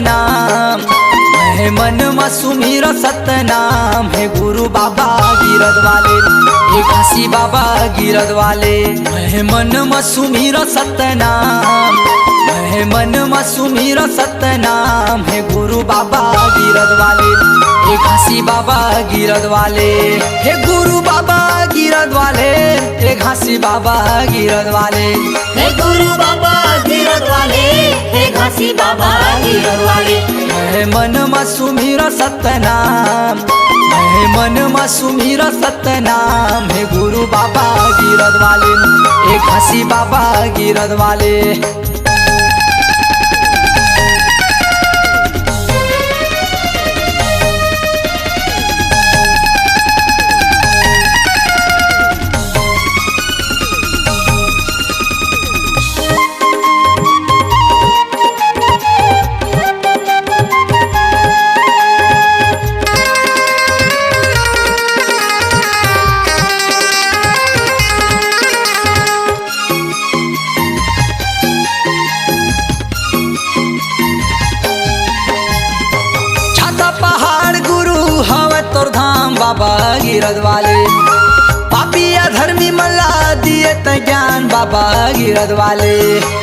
सतनाम। मैं मन में सुमिर सतनाम है गुरु बाबा गिरद वाले, एक घासी बाबा गिरद वाले। मैं मन में सुमिर सतनाम, मैं मन में सुमिर सतनाम है गुरु बाबा गिरद वाले, एक घासी बाबा गिरद वाले। हे गुरु बाबा गिरद वाले, एक घासी बाबा गिरद वाले। हे गुरु बाबा गिरद वाले, हे घासी बाबा गिरद वाले। मैं मन में सुमिर सतनाम, मैं मन में सुमिर सतनाम है गुरु बाबा गिरद वाले, एक घासी बाबा गिरद वाले। बाबा गिरद वाले, पापी अधर्मी मला दिए त ज्ञान बाबा गिरद वाले।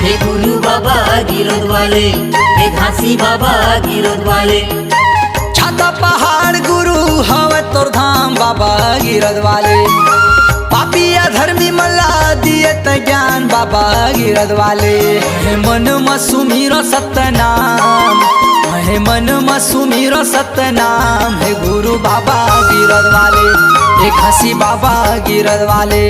हे गुरु बाबा गिरद वाले, हे घासी बाबा गिरद वाले। छाता पहाड़ गुरु हवे तोर धाम बाबा गिरद वाले, पापी अधर्मी मला दिए त ज्ञान बाबा गिरद वाले। मन में सुमिर सतनाम, है मन में सुमिर सतनाम है गुरु बाबा गिरद वाले, एक घासी बाबा गिरद वाले।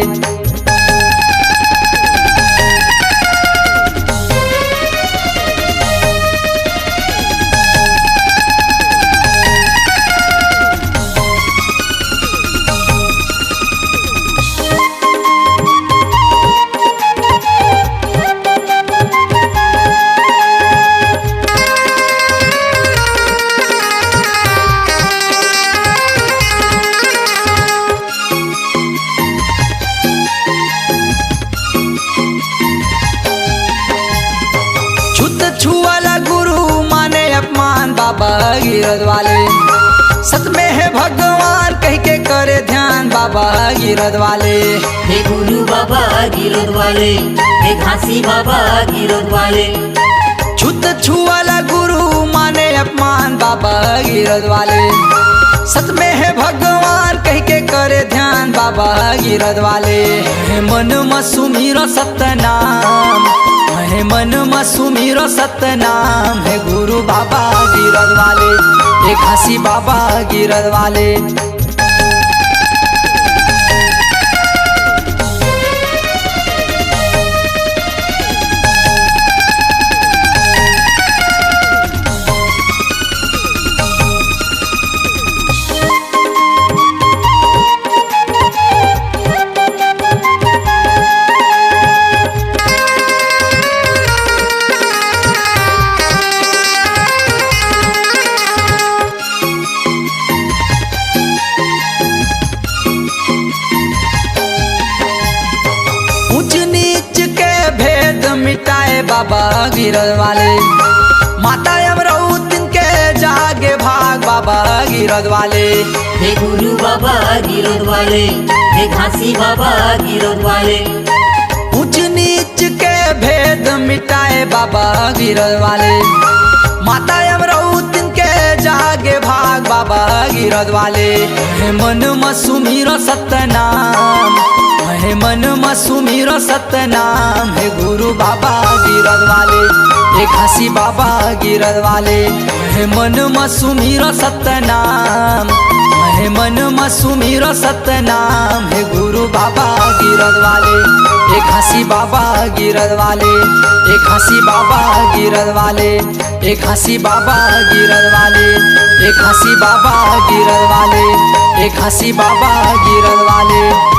छुआला गुरु माने अपमान बाबा गिरद वाले, सत में है भगवान कह के करे ध्यान बाबा गिरद वाले। हे गुरु बाबा गिरद वाले, हे घासी बाबा गिरद वाले। छुत छुआला गुरु माने अपमान बाबा गिरद वाले, सत में है भगवान कह के करे ध्यान बाबा गिरद वाले। मन में सुमिर सतनाम, है मन में सुमिर सतनाम है गुरु बाबा गिरद वाले, एक घासी बाबा गिरद वाले। मिटाए बाबा गिरद वाले, माता अमरउद्दीन के जागे भाग बाबा गिरद वाले। हे गुरु बाबा गिरद वाले, हे घासी बाबा गिरद वाले। ऊंच नीच के भेद मिटाए बाबा गिरद वाले, माता अमरउद्दीन के जागे भाग बाबा गिरद वाले। मन में सुमिर सतनाम, है मन में सुमिर सतनाम है गुरु बाबा गिरद वाले, एक घासी बाबा गिरद वाले। है मन में सुमिर सतनाम, है मन में सुमिर सतनाम है गुरु बाबा गिरद वाले, एक घासी बाबा गिरद वाले, एक घासी बाबा गिरद वाले, एक घासी बाबा गिरद वाले, एक घासी बाबा गिरद वाले, एक घासी बाबा गिरद वाले।